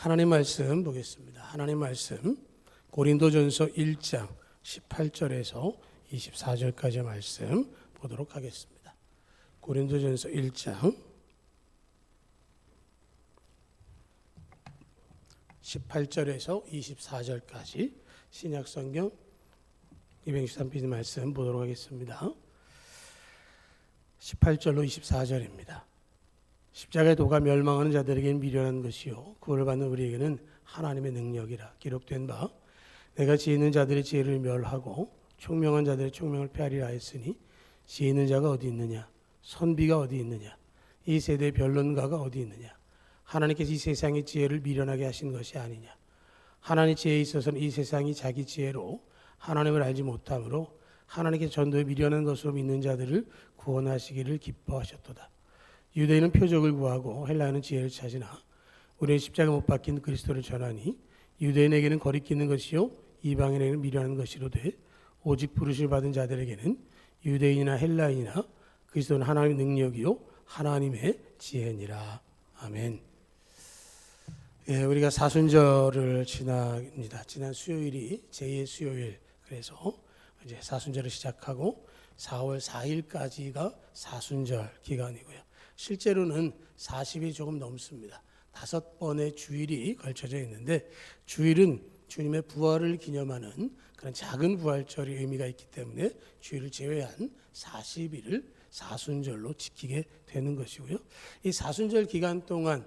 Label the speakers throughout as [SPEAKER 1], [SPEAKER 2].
[SPEAKER 1] 하나님 말씀 보겠습니다. 하나님 말씀 고린도전서 1장 18절에서 24절까지 말씀 보도록 하겠습니다. 고린도전서 1장 18절에서 24절까지 신약성경 263페이지 말씀 보도록 하겠습니다. 18절로 24절입니다. 십자가의 도가 멸망하는 자들에게는 미련한 것이요 구원을 받는 우리에게는 하나님의 능력이라. 기록된 바 내가 지혜 있는 자들의 지혜를 멸하고 총명한 자들의 총명을 폐하리라 했으니 지혜 있는 자가 어디 있느냐, 선비가 어디 있느냐, 이 세대의 변론가가 어디 있느냐. 하나님께서 이 세상의 지혜를 미련하게 하신 것이 아니냐. 하나님의 지혜에 있어서는 이 세상이 자기 지혜로 하나님을 알지 못하므로 하나님께서 전도에 미련한 것으로 믿는 자들을 구원하시기를 기뻐하셨도다. 유대인은 표적을 구하고 헬라인은 지혜를 찾으나 우리는 십자가 못 박힌 그리스도를 전하니 유대인에게는 거리끼는 것이요 이방인에게는 미련한 것이로되 오직 부르심을 받은 자들에게는 유대인이나 헬라인이나 그리스도는 하나님의 능력이요 하나님의 지혜니라. 아멘. 우리가 사순절을 지납니다. 지난 수요일이 제2의 수요일, 그래서 이제 사순절을 시작하고 4월 4일까지가 사순절 기간이고요. 실제로는 40이 조금 넘습니다. 5번의 주일이 걸쳐져 있는데 주일은 주님의 부활을 기념하는 그런 작은 부활절의 의미가 있기 때문에 주일을 제외한 40일을 사순절로 지키게 되는 것이고요. 이 사순절 기간 동안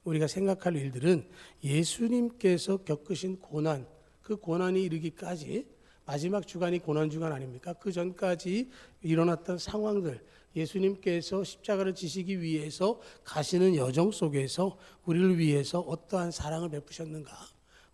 [SPEAKER 1] 우리가 생각할 일들은 예수님께서 겪으신 고난, 그 고난이 이르기까지 마지막 주간이 고난 주간 아닙니까? 그 전까지 일어났던 상황들, 예수님께서 십자가를 지시기 위해서 가시는 여정 속에서 우리를 위해서 어떠한 사랑을 베푸셨는가,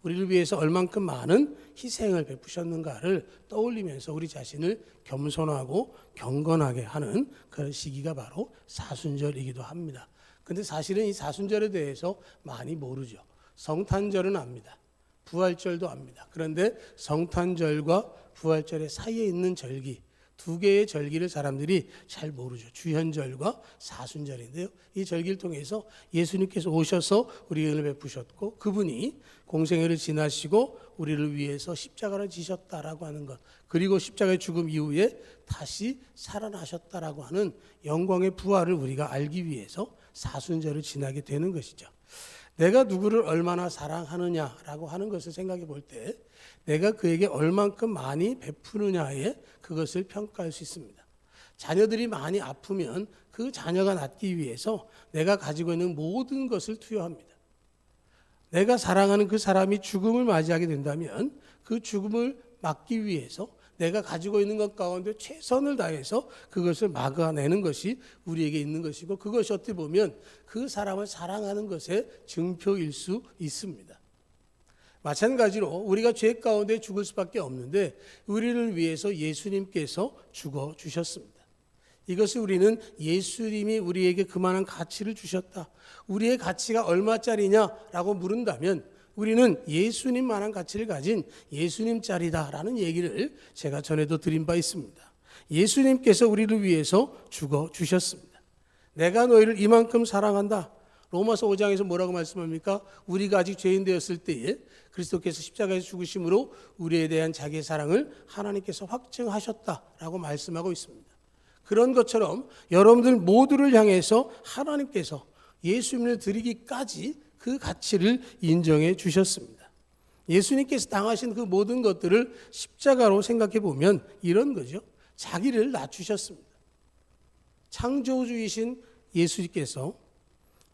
[SPEAKER 1] 우리를 위해서 얼만큼 많은 희생을 베푸셨는가를 떠올리면서 우리 자신을 겸손하고 경건하게 하는 그런 시기가 바로 사순절이기도 합니다. 그런데 사실은 이 사순절에 대해서 많이 모르죠. 성탄절은 압니다. 부활절도 압니다. 그런데 성탄절과 부활절의 사이에 있는 절기, 두 개의 절기를 사람들이 잘 모르죠. 주현절과 사순절인데요. 이 절기를 통해서 예수님께서 오셔서 우리에게 은혜를 베푸셨고 그분이 공생애를 지나시고 우리를 위해서 십자가를 지셨다라고 하는 것, 그리고 십자가의 죽음 이후에 다시 살아나셨다라고 하는 영광의 부활을 우리가 알기 위해서 사순절을 지나게 되는 것이죠. 내가 누구를 얼마나 사랑하느냐라고 하는 것을 생각해 볼 때 내가 그에게 얼만큼 많이 베푸느냐에 그것을 평가할 수 있습니다. 자녀들이 많이 아프면 그 자녀가 낫기 위해서 내가 가지고 있는 모든 것을 투여합니다. 내가 사랑하는 그 사람이 죽음을 맞이하게 된다면 그 죽음을 막기 위해서 내가 가지고 있는 것 가운데 최선을 다해서 그것을 막아내는 것이 우리에게 있는 것이고, 그것이 어떻게 보면 그 사람을 사랑하는 것의 증표일 수 있습니다. 마찬가지로 우리가 죄 가운데 죽을 수밖에 없는데 우리를 위해서 예수님께서 죽어 주셨습니다. 이것을 우리는 예수님이 우리에게 그만한 가치를 주셨다, 우리의 가치가 얼마짜리냐라고 물은다면 우리는 예수님만한 가치를 가진 예수님짜리다라는 얘기를 제가 전에도 드린 바 있습니다. 예수님께서 우리를 위해서 죽어 주셨습니다. 내가 너희를 이만큼 사랑한다. 로마서 5장에서 뭐라고 말씀합니까? 우리가 아직 죄인 되었을 때에 그리스도께서 십자가에서 죽으심으로 우리에 대한 자기의 사랑을 하나님께서 확증하셨다라고 말씀하고 있습니다. 그런 것처럼 여러분들 모두를 향해서 하나님께서 예수님을 드리기까지 그 가치를 인정해 주셨습니다. 예수님께서 당하신 그 모든 것들을 십자가로 생각해 보면 이런 거죠. 자기를 낮추셨습니다. 창조주이신 예수님께서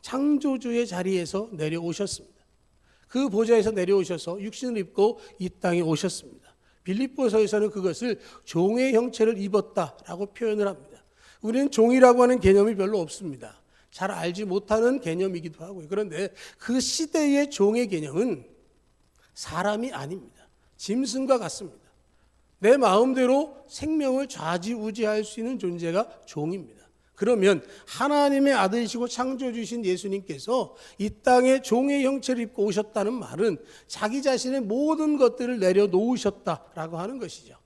[SPEAKER 1] 창조주의 자리에서 내려오셨습니다. 그 보좌에서 내려오셔서 육신을 입고 이 땅에 오셨습니다. 빌립보서에서는 그것을 종의 형체를 입었다라고 표현을 합니다. 우리는 종이라고 하는 개념이 별로 없습니다. 잘 알지 못하는 개념이기도 하고요. 그런데 그 시대의 종의 개념은 사람이 아닙니다. 짐승과 같습니다. 내 마음대로 생명을 좌지우지할 수 있는 존재가 종입니다. 그러면 하나님의 아들이시고 창조주신 예수님께서 이 땅에 종의 형체를 입고 오셨다는 말은 자기 자신의 모든 것들을 내려놓으셨다라고 하는 것이죠.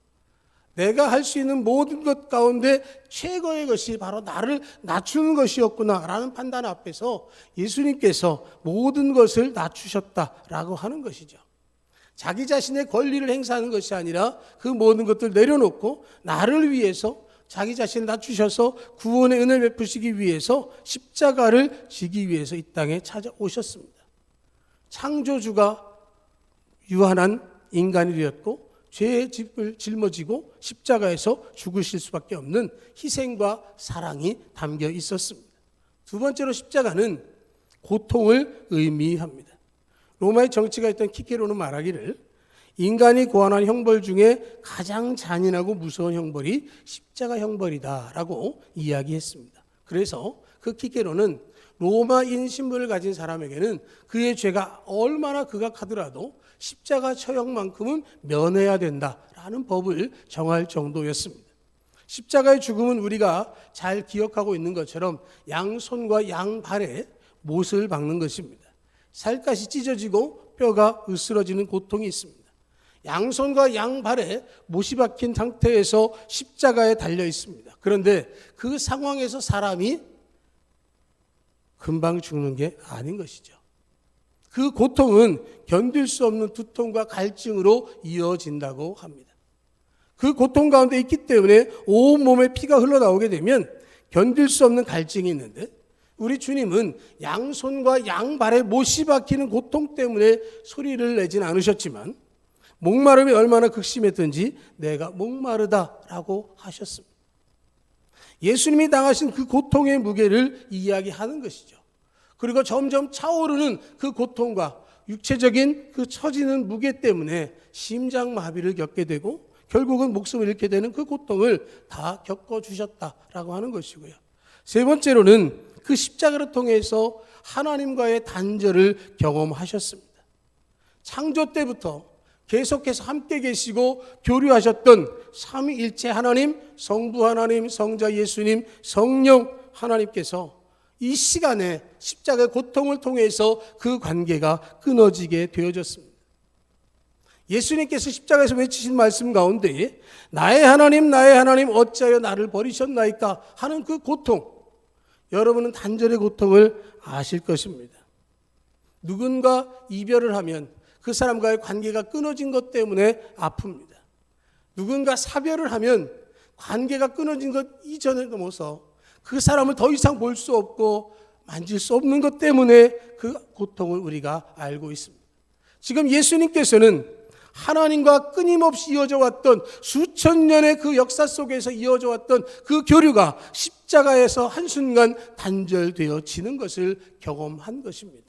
[SPEAKER 1] 내가 할 수 있는 모든 것 가운데 최고의 것이 바로 나를 낮추는 것이었구나라는 판단 앞에서 예수님께서 모든 것을 낮추셨다라고 하는 것이죠. 자기 자신의 권리를 행사하는 것이 아니라 그 모든 것들 내려놓고 나를 위해서 자기 자신을 낮추셔서 구원의 은혜를 베푸시기 위해서 십자가를 지기 위해서 이 땅에 찾아오셨습니다. 창조주가 유한한 인간이 되었고 죄의 집을 짊어지고 십자가에서 죽으실 수밖에 없는 희생과 사랑이 담겨 있었습니다. 두 번째로 십자가는 고통을 의미합니다. 로마의 정치가 있던 키케로는 말하기를 인간이 고안한 형벌 중에 가장 잔인하고 무서운 형벌이 십자가 형벌이다라고 이야기했습니다. 그래서 그 키케로는 로마인 신분을 가진 사람에게는 그의 죄가 얼마나 극악하더라도 십자가 처형만큼은 면해야 된다라는 법을 정할 정도였습니다. 십자가의 죽음은 우리가 잘 기억하고 있는 것처럼 양손과 양발에 못을 박는 것입니다. 살갗이 찢어지고 뼈가 으스러지는 고통이 있습니다. 양손과 양발에 못이 박힌 상태에서 십자가에 달려 있습니다. 그런데 그 상황에서 사람이 금방 죽는 게 아닌 것이죠. 그 고통은 견딜 수 없는 두통과 갈증으로 이어진다고 합니다. 그 고통 가운데 있기 때문에 온몸에 피가 흘러나오게 되면 견딜 수 없는 갈증이 있는데 우리 주님은 양손과 양발에 못이 박히는 고통 때문에 소리를 내진 않으셨지만 목마름이 얼마나 극심했든지 내가 목마르다라고 하셨습니다. 예수님이 당하신 그 고통의 무게를 이야기하는 것이죠. 그리고 점점 차오르는 그 고통과 육체적인 그 처지는 무게 때문에 심장마비를 겪게 되고 결국은 목숨을 잃게 되는 그 고통을 다 겪어주셨다라고 하는 것이고요. 세 번째로는 그 십자가를 통해서 하나님과의 단절을 경험하셨습니다. 창조 때부터 계속해서 함께 계시고 교류하셨던 삼위일체 하나님, 성부 하나님, 성자 예수님, 성령 하나님께서 이 시간에 십자가의 고통을 통해서 그 관계가 끊어지게 되어졌습니다. 예수님께서 십자가에서 외치신 말씀 가운데 나의 하나님 어찌하여 나를 버리셨나이까 하는 그 고통, 여러분은 단절의 고통을 아실 것입니다. 누군가 이별을 하면 그 사람과의 관계가 끊어진 것 때문에 아픕니다. 누군가 사별을 하면 관계가 끊어진 것 이전에 넘어서 그 사람을 더 이상 볼 수 없고 만질 수 없는 것 때문에 그 고통을 우리가 알고 있습니다. 지금 예수님께서는 하나님과 끊임없이 이어져 왔던 수천 년의 그 역사 속에서 이어져 왔던 그 교류가 십자가에서 한순간 단절되어지는 것을 경험한 것입니다.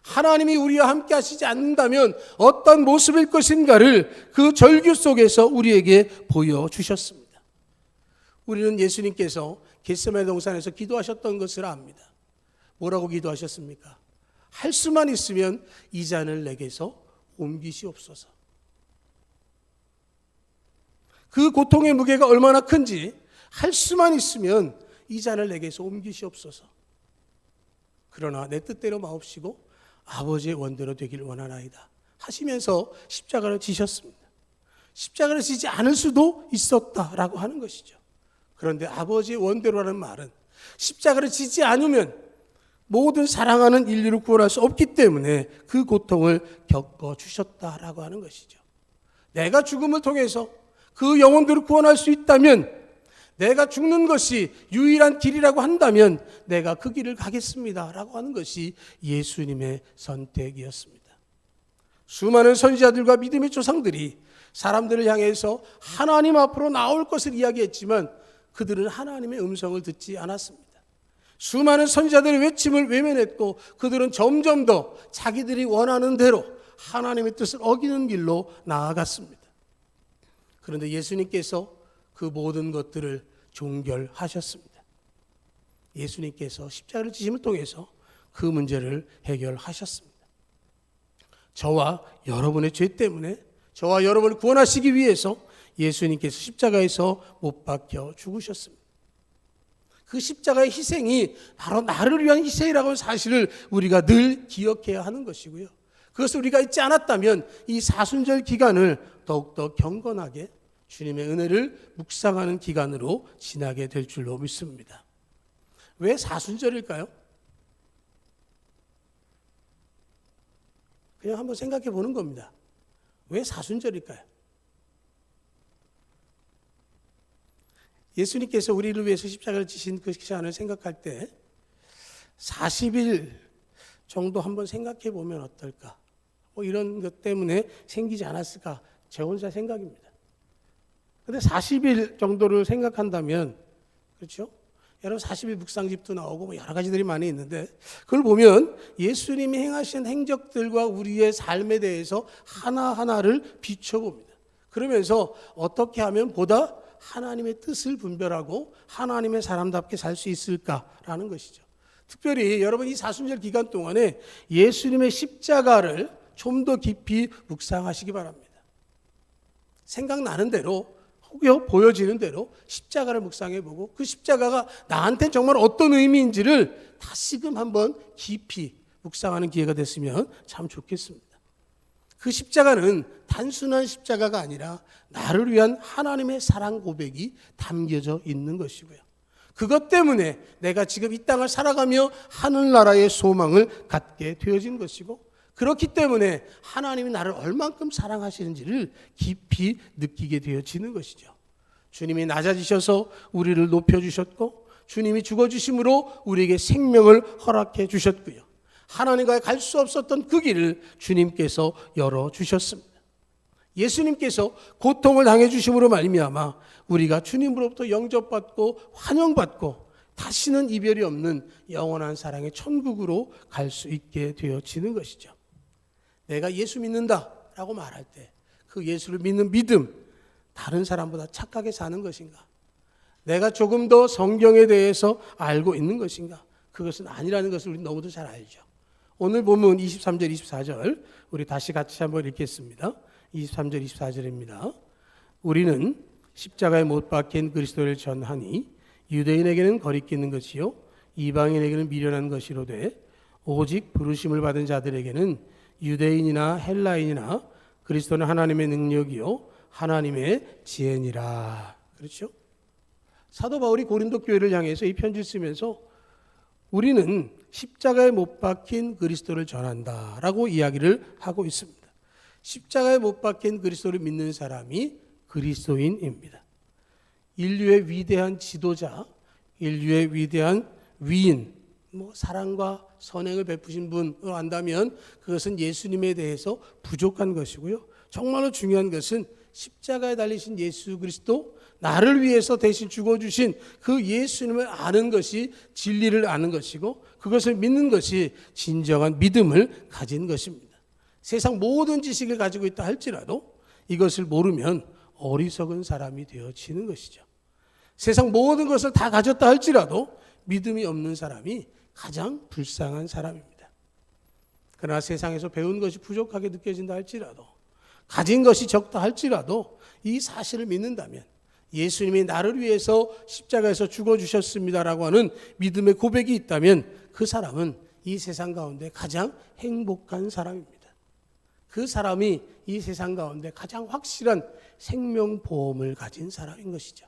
[SPEAKER 1] 하나님이 우리와 함께 하시지 않는다면 어떤 모습일 것인가를 그 절규 속에서 우리에게 보여주셨습니다. 우리는 예수님께서 겟세마네 동산에서 기도하셨던 것을 압니다. 뭐라고 기도하셨습니까? 할 수만 있으면 이 잔을 내게서 옮기시옵소서. 그 고통의 무게가 얼마나 큰지 할 수만 있으면 이 잔을 내게서 옮기시옵소서. 그러나 내 뜻대로 마옵시고 아버지의 원대로 되기를 원하나이다 하시면서 십자가를 지셨습니다. 십자가를 지지 않을 수도 있었다라고 하는 것이죠. 그런데 아버지의 원대로라는 말은 십자가를 지지 않으면 모든 사랑하는 인류를 구원할 수 없기 때문에 그 고통을 겪어주셨다라고 하는 것이죠. 내가 죽음을 통해서 그 영혼들을 구원할 수 있다면, 내가 죽는 것이 유일한 길이라고 한다면 내가 그 길을 가겠습니다라고 하는 것이 예수님의 선택이었습니다. 수많은 선지자들과 믿음의 조상들이 사람들을 향해서 하나님 앞으로 나올 것을 이야기했지만 그들은 하나님의 음성을 듣지 않았습니다. 수많은 선지자들의 외침을 외면했고 그들은 점점 더 자기들이 원하는 대로 하나님의 뜻을 어기는 길로 나아갔습니다. 그런데 예수님께서 그 모든 것들을 종결하셨습니다. 예수님께서 십자가를 지심을 통해서 그 문제를 해결하셨습니다. 저와 여러분의 죄 때문에 저와 여러분을 구원하시기 위해서 예수님께서 십자가에서 못 박혀 죽으셨습니다. 그 십자가의 희생이 바로 나를 위한 희생이라고 하는 사실을 우리가 늘 기억해야 하는 것이고요. 그것을 우리가 잊지 않았다면 이 사순절 기간을 더욱더 경건하게 주님의 은혜를 묵상하는 기간으로 지나게 될 줄로 믿습니다. 왜 사순절일까요? 그냥 한번 생각해 보는 겁니다. 왜 사순절일까요? 예수님께서 우리를 위해서 십자가를 지신 그 시간을 생각할 때 40일 정도 한번 생각해 보면 어떨까? 이런 것 때문에 생기지 않았을까? 제 혼자 생각입니다. 근데 40일 정도를 생각한다면, 그렇죠? 여러분 40일 묵상집도 나오고 여러 가지들이 많이 있는데, 그걸 보면 예수님이 행하신 행적들과 우리의 삶에 대해서 하나하나를 비춰봅니다. 그러면서 어떻게 하면 보다 하나님의 뜻을 분별하고 하나님의 사람답게 살 수 있을까라는 것이죠. 특별히 여러분 이 사순절 기간 동안에 예수님의 십자가를 좀 더 깊이 묵상하시기 바랍니다. 생각나는 대로 혹여 보여지는 대로 십자가를 묵상해보고 그 십자가가 나한테 정말 어떤 의미인지를 다시금 한번 깊이 묵상하는 기회가 됐으면 참 좋겠습니다. 그 십자가는 단순한 십자가가 아니라 나를 위한 하나님의 사랑 고백이 담겨져 있는 것이고요. 그것 때문에 내가 지금 이 땅을 살아가며 하늘나라의 소망을 갖게 되어진 것이고, 그렇기 때문에 하나님이 나를 얼만큼 사랑하시는지를 깊이 느끼게 되어지는 것이죠. 주님이 낮아지셔서 우리를 높여주셨고, 주님이 죽어주심으로 우리에게 생명을 허락해 주셨고요. 하나님과 갈 수 없었던 그 길을 주님께서 열어주셨습니다. 예수님께서 고통을 당해주심으로 말미암아 우리가 주님으로부터 영접받고 환영받고 다시는 이별이 없는 영원한 사랑의 천국으로 갈 수 있게 되어지는 것이죠. 내가 예수 믿는다라고 말할 때 그 예수를 믿는 믿음, 다른 사람보다 착하게 사는 것인가? 내가 조금 더 성경에 대해서 알고 있는 것인가? 그것은 아니라는 것을 우리 너무도 잘 알죠. 오늘 본문 23절, 24절 우리 다시 같이 한번 읽겠습니다. 23절, 24절입니다. 우리는 십자가에 못 박힌 그리스도를 전하니 유대인에게는 거리끼는 것이요 이방인에게는 미련한 것이로되 오직 부르심을 받은 자들에게는 유대인이나 헬라인이나 그리스도는 하나님의 능력이요 하나님의 지혜니라. 그렇죠? 사도 바울이 고린도 교회를 향해서 이 편지를 쓰면서 우리는 십자가에 못 박힌 그리스도를 전한다라고 이야기를 하고 있습니다. 십자가에 못 박힌 그리스도를 믿는 사람이 그리스도인입니다. 인류의 위대한 지도자, 인류의 위대한 위인, 사랑과 선행을 베푸신 분으로 안다면 그것은 예수님에 대해서 부족한 것이고요. 정말로 중요한 것은 십자가에 달리신 예수 그리스도, 나를 위해서 대신 죽어주신 그 예수님을 아는 것이 진리를 아는 것이고, 그것을 믿는 것이 진정한 믿음을 가진 것입니다. 세상 모든 지식을 가지고 있다 할지라도 이것을 모르면 어리석은 사람이 되어지는 것이죠. 세상 모든 것을 다 가졌다 할지라도 믿음이 없는 사람이 가장 불쌍한 사람입니다. 그러나 세상에서 배운 것이 부족하게 느껴진다 할지라도, 가진 것이 적다 할지라도 이 사실을 믿는다면, 예수님이 나를 위해서 십자가에서 죽어주셨습니다라고 하는 믿음의 고백이 있다면 그 사람은 이 세상 가운데 가장 행복한 사람입니다. 그 사람이 이 세상 가운데 가장 확실한 생명보험을 가진 사람인 것이죠.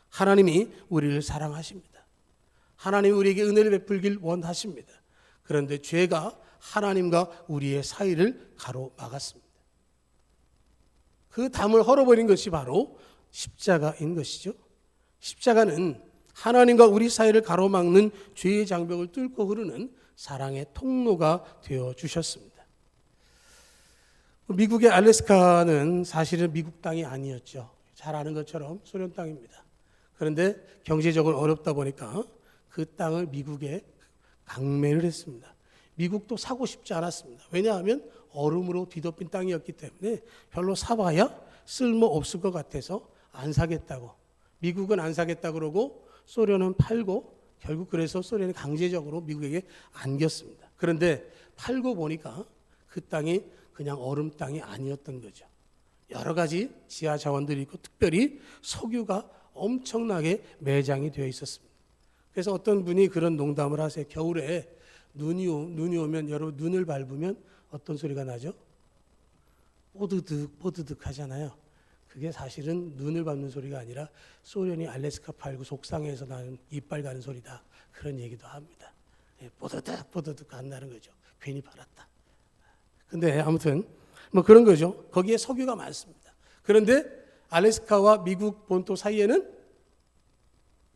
[SPEAKER 1] 하나님이 우리를 사랑하십니다. 하나님이 우리에게 은혜를 베풀길 원하십니다. 그런데 죄가 하나님과 우리의 사이를 가로막았습니다. 그 담을 헐어버린 것이 바로 십자가인 것이죠. 십자가는 하나님과 우리 사이를 가로막는 죄의 장벽을 뚫고 흐르는 사랑의 통로가 되어 주셨습니다. 미국의 알래스카는 사실은 미국 땅이 아니었죠. 잘 아는 것처럼 소련 땅입니다. 그런데 경제적으로 어렵다 보니까 그 땅을 미국에 강매를 했습니다. 미국도 사고 싶지 않았습니다. 왜냐하면 얼음으로 뒤덮인 땅이었기 때문에 별로 사봐야 쓸모없을 것 같아서 안 사겠다고. 미국은 안 사겠다 그러고 소련은 팔고, 결국 그래서 소련이 강제적으로 미국에게 안겼습니다. 그런데 팔고 보니까 그 땅이 그냥 얼음 땅이 아니었던 거죠. 여러 가지 지하 자원들이 있고 특별히 석유가 엄청나게 매장이 되어 있었습니다. 그래서 어떤 분이 그런 농담을 하세요. 겨울에 눈이 오면 여러분 눈을 밟으면 어떤 소리가 나죠? 뽀드득 뽀드득 하잖아요. 그게 사실은 눈을 밟는 소리가 아니라 소련이 알래스카 팔고 속상해서 나는 이빨 가는 소리다. 그런 얘기도 합니다. 뽀드득 뽀드득 간다는 거죠. 괜히 팔았다. 근데 아무튼 뭐 그런 거죠. 거기에 석유가 많습니다. 그런데 알래스카와 미국 본토 사이에는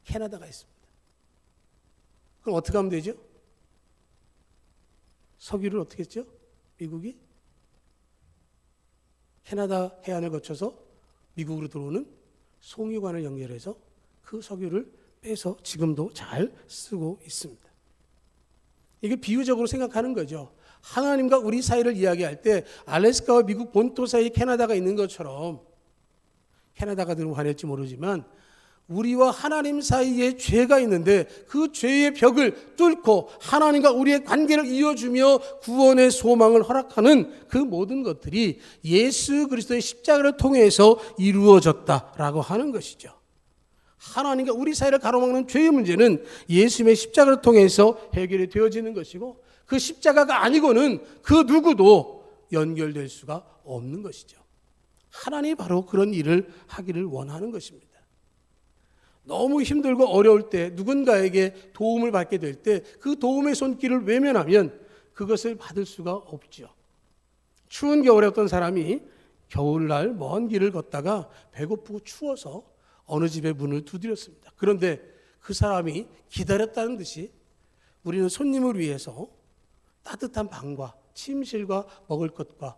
[SPEAKER 1] 캐나다가 있습니다. 그럼 어떻게 하면 되죠? 석유를 어떻게 했죠? 미국이 캐나다 해안을 거쳐서 미국으로 들어오는 송유관을 연결해서 그 석유를 빼서 지금도 잘 쓰고 있습니다. 이게 비유적으로 생각하는 거죠. 하나님과 우리 사이를 이야기할 때 알래스카와 미국 본토 사이에 캐나다가 있는 것처럼, 캐나다가 들으면 화낼지 모르지만 우리와 하나님 사이에 죄가 있는데 그 죄의 벽을 뚫고 하나님과 우리의 관계를 이어주며 구원의 소망을 허락하는 그 모든 것들이 예수 그리스도의 십자가를 통해서 이루어졌다라고 하는 것이죠. 하나님과 우리 사이를 가로막는 죄의 문제는 예수님의 십자가를 통해서 해결이 되어지는 것이고, 그 십자가가 아니고는 그 누구도 연결될 수가 없는 것이죠. 하나님이 바로 그런 일을 하기를 원하는 것입니다. 너무 힘들고 어려울 때, 누군가에게 도움을 받게 될 때 그 도움의 손길을 외면하면 그것을 받을 수가 없죠. 추운 겨울에 어떤 사람이 겨울날 먼 길을 걷다가 배고프고 추워서 어느 집의 문을 두드렸습니다. 그런데 그 사람이 기다렸다는 듯이 우리는 손님을 위해서 따뜻한 방과 침실과 먹을 것과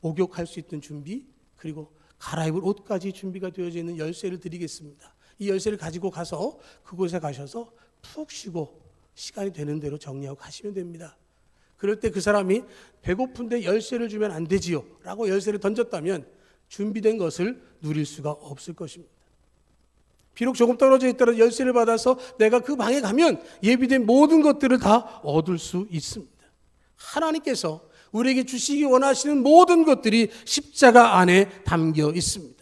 [SPEAKER 1] 목욕할 수 있는 준비, 그리고 갈아입을 옷까지 준비가 되어져 있는 열쇠를 드리겠습니다. 이 열쇠를 가지고 가서 그곳에 가셔서 푹 쉬고 시간이 되는 대로 정리하고 가시면 됩니다. 그럴 때 그 사람이 배고픈데 열쇠를 주면 안 되지요 라고 열쇠를 던졌다면 준비된 것을 누릴 수가 없을 것입니다. 비록 조금 떨어져 있더라도 열쇠를 받아서 내가 그 방에 가면 예비된 모든 것들을 다 얻을 수 있습니다. 하나님께서 우리에게 주시기 원하시는 모든 것들이 십자가 안에 담겨 있습니다.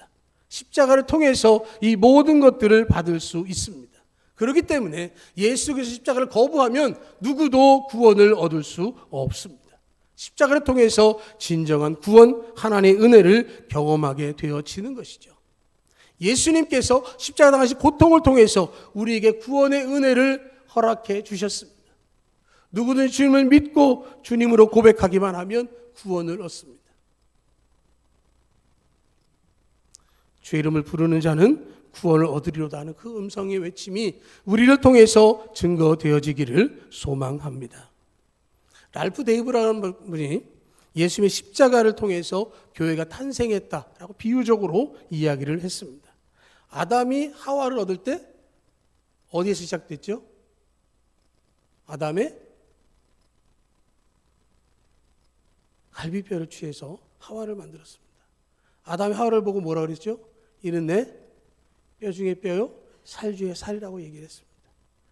[SPEAKER 1] 십자가를 통해서 이 모든 것들을 받을 수 있습니다. 그렇기 때문에 예수께서 십자가를 거부하면 누구도 구원을 얻을 수 없습니다. 십자가를 통해서 진정한 구원, 하나님의 은혜를 경험하게 되어지는 것이죠. 예수님께서 십자가 당하신 고통을 통해서 우리에게 구원의 은혜를 허락해 주셨습니다. 누구든지 주님을 믿고 주님으로 고백하기만 하면 구원을 얻습니다. 주의 이름을 부르는 자는 구원을 얻으리로다 하는 그 음성의 외침이 우리를 통해서 증거되어지기를 소망합니다. 랄프 데이브라는 분이 예수님의 십자가를 통해서 교회가 탄생했다라고 비유적으로 이야기를 했습니다. 아담이 하와를 얻을 때 어디에서 시작됐죠? 아담의 갈비뼈를 취해서 하와를 만들었습니다. 아담이 하와를 보고 뭐라고 그랬죠? 이는 내 뼈 중에 뼈요, 살 중에 살이라고 얘기를 했습니다.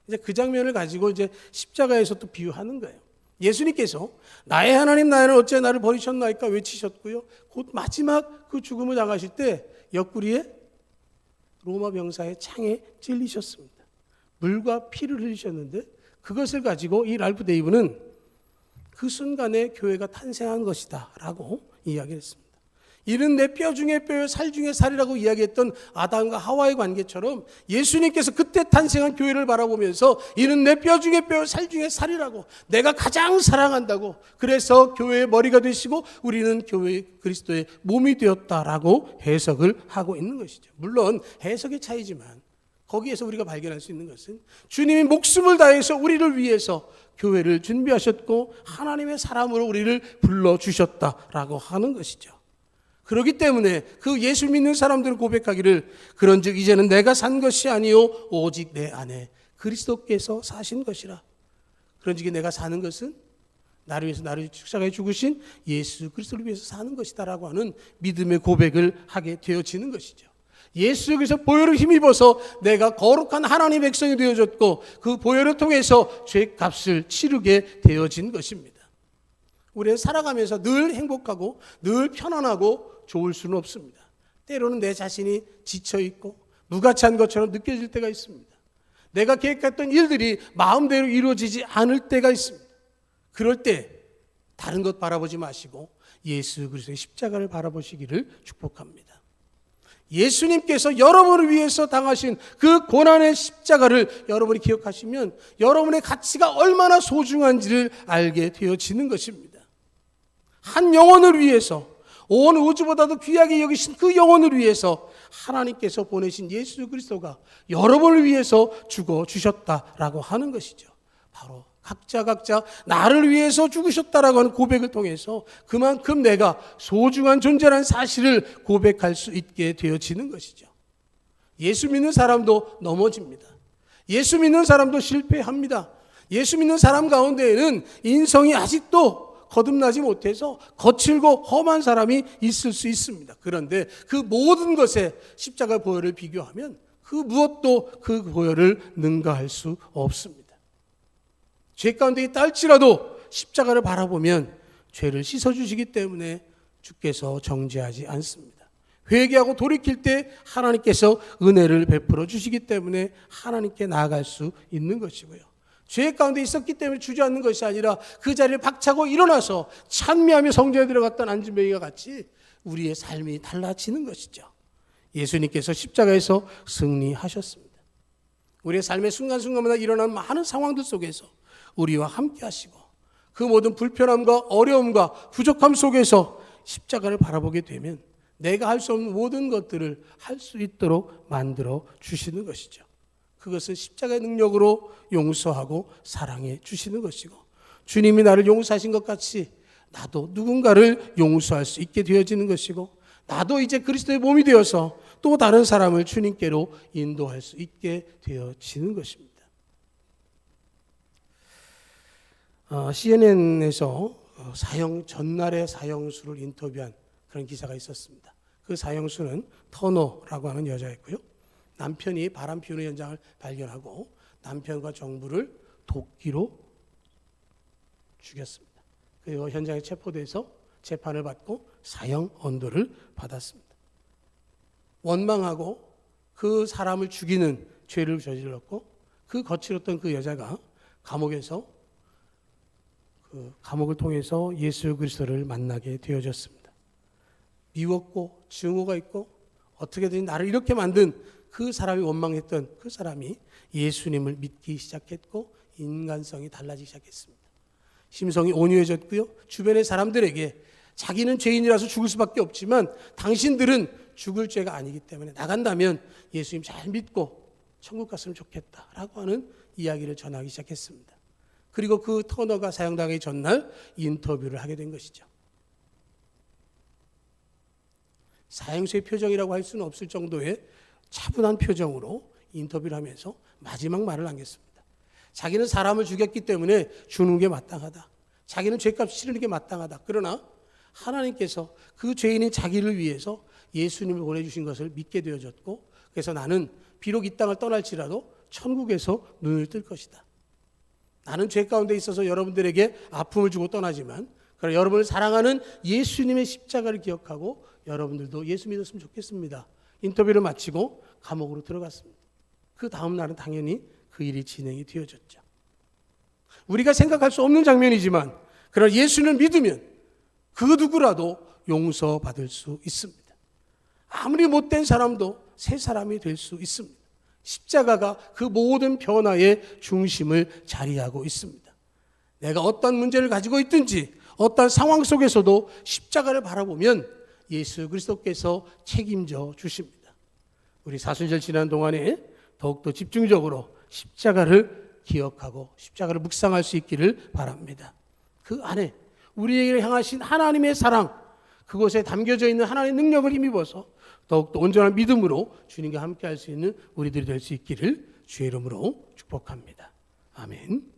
[SPEAKER 1] 이제 그 장면을 가지고 이제 십자가에서 또 비유하는 거예요. 예수님께서 나의 하나님 나는 어째 나를 버리셨나이까 외치셨고요. 곧 마지막 그 죽음을 당하실 때 옆구리에 로마 병사의 창에 찔리셨습니다. 물과 피를 흘리셨는데 그것을 가지고 이 랄프 데이브는 그 순간에 교회가 탄생한 것이다 라고 이야기를 했습니다. 이는 내 뼈 중에 뼈요 살 중에 살이라고 이야기했던 아담과 하와의 관계처럼 예수님께서 그때 탄생한 교회를 바라보면서 이는 내 뼈 중에 뼈요 살 중에 살이라고, 내가 가장 사랑한다고, 그래서 교회의 머리가 되시고 우리는 교회 그리스도의 몸이 되었다라고 해석을 하고 있는 것이죠. 물론 해석의 차이지만 거기에서 우리가 발견할 수 있는 것은 주님이 목숨을 다해서 우리를 위해서 교회를 준비하셨고 하나님의 사람으로 우리를 불러주셨다라고 하는 것이죠. 그렇기 때문에 그 예수 믿는 사람들은 고백하기를 그런즉 이제는 내가 산 것이 아니요 오직 내 안에 그리스도께서 사신 것이라. 그런즉 내가 사는 것은 나를 위해서 나를 십자가에 죽으신 예수 그리스도를 위해서 사는 것이다 라고 하는 믿음의 고백을 하게 되어지는 것이죠. 예수께서 보혈을 힘입어서 내가 거룩한 하나님의 백성이 되어졌고 그 보혈을 통해서 죄값을 치르게 되어진 것입니다. 우리는 살아가면서 늘 행복하고 늘 편안하고 좋을 수는 없습니다. 때로는 내 자신이 지쳐있고 무가치한 것처럼 느껴질 때가 있습니다. 내가 계획했던 일들이 마음대로 이루어지지 않을 때가 있습니다. 그럴 때 다른 것 바라보지 마시고 예수 그리스도의 십자가를 바라보시기를 축복합니다. 예수님께서 여러분을 위해서 당하신 그 고난의 십자가를 여러분이 기억하시면 여러분의 가치가 얼마나 소중한지를 알게 되어지는 것입니다. 한 영혼을 위해서, 온 우주보다도 귀하게 여기신 그 영혼을 위해서 하나님께서 보내신 예수 그리스도가 여러분을 위해서 죽어주셨다라고 하는 것이죠. 바로 각자 나를 위해서 죽으셨다라고 하는 고백을 통해서 그만큼 내가 소중한 존재라는 사실을 고백할 수 있게 되어지는 것이죠. 예수 믿는 사람도 넘어집니다. 예수 믿는 사람도 실패합니다. 예수 믿는 사람 가운데에는 인성이 아직도 거듭나지 못해서 거칠고 험한 사람이 있을 수 있습니다. 그런데 그 모든 것에 십자가 보혈을 비교하면 그 무엇도 그 보혈을 능가할 수 없습니다. 죄 가운데 있다 할지라도 십자가를 바라보면 죄를 씻어주시기 때문에 주께서 정죄하지 않습니다. 회개하고 돌이킬 때 하나님께서 은혜를 베풀어 주시기 때문에 하나님께 나아갈 수 있는 것이고요. 죄 가운데 있었기 때문에 주저앉는 것이 아니라 그 자리를 박차고 일어나서 찬미하며 성전에 들어갔던 안진뱅이가 같이 우리의 삶이 달라지는 것이죠. 예수님께서 십자가에서 승리하셨습니다. 우리의 삶의 순간순간마다 일어나는 많은 상황들 속에서 우리와 함께 하시고 그 모든 불편함과 어려움과 부족함 속에서 십자가를 바라보게 되면 내가 할 수 없는 모든 것들을 할 수 있도록 만들어 주시는 것이죠. 그것은 십자가의 능력으로 용서하고 사랑해 주시는 것이고, 주님이 나를 용서하신 것 같이 나도 누군가를 용서할 수 있게 되어지는 것이고, 나도 이제 그리스도의 몸이 되어서 또 다른 사람을 주님께로 인도할 수 있게 되어지는 것입니다. CNN에서 전날의 사형수를 인터뷰한 그런 기사가 있었습니다. 그 사형수는 터너라고 하는 여자였고요. 남편이 바람 피우는 현장을 발견하고 남편과 정부를 도끼로 죽였습니다. 그리고 현장에 체포돼서 재판을 받고 사형 언도를 받았습니다. 원망하고 그 사람을 죽이는 죄를 저질렀고 그 거칠었던 그 여자가 감옥에서 감옥을 통해서 예수 그리스도를 만나게 되어졌습니다. 미웠고 증오가 있고 어떻게든 나를 이렇게 만든 그 사람이 원망했던 그 사람이 예수님을 믿기 시작했고 인간성이 달라지기 시작했습니다. 심성이 온유해졌고요. 주변의 사람들에게 자기는 죄인이라서 죽을 수밖에 없지만 당신들은 죽을 죄가 아니기 때문에 나간다면 예수님 잘 믿고 천국 갔으면 좋겠다라고 하는 이야기를 전하기 시작했습니다. 그리고 그 터너가 사형당하기 전날 인터뷰를 하게 된 것이죠. 사형수의 표정이라고 할 수는 없을 정도의 차분한 표정으로 인터뷰를 하면서 마지막 말을 남겼습니다. 자기는 사람을 죽였기 때문에 죽는 게 마땅하다. 자기는 죄값 치르는 게 마땅하다. 그러나 하나님께서 그 죄인인 자기를 위해서 예수님을 보내주신 것을 믿게 되어졌고, 그래서 나는 비록 이 땅을 떠날지라도 천국에서 눈을 뜰 것이다. 나는 죄 가운데 있어서 여러분들에게 아픔을 주고 떠나지만 그러나 여러분을 사랑하는 예수님의 십자가를 기억하고 여러분들도 예수 믿었으면 좋겠습니다. 인터뷰를 마치고 감옥으로 들어갔습니다. 그 다음 날은 당연히 그 일이 진행이 되어졌죠. 우리가 생각할 수 없는 장면이지만 그러나 예수를 믿으면 그 누구라도 용서받을 수 있습니다. 아무리 못된 사람도 새 사람이 될 수 있습니다. 십자가가 그 모든 변화의 중심을 자리하고 있습니다. 내가 어떤 문제를 가지고 있든지 어떤 상황 속에서도 십자가를 바라보면 예수 그리스도께서 책임져 주십니다. 우리 사순절 지난 동안에 더욱더 집중적으로 십자가를 기억하고 십자가를 묵상할 수 있기를 바랍니다. 그 안에 우리에게 향하신 하나님의 사랑, 그곳에 담겨져 있는 하나님의 능력을 힘입어서 더욱더 온전한 믿음으로 주님과 함께 할 수 있는 우리들이 될 수 있기를 주의 이름으로 축복합니다. 아멘.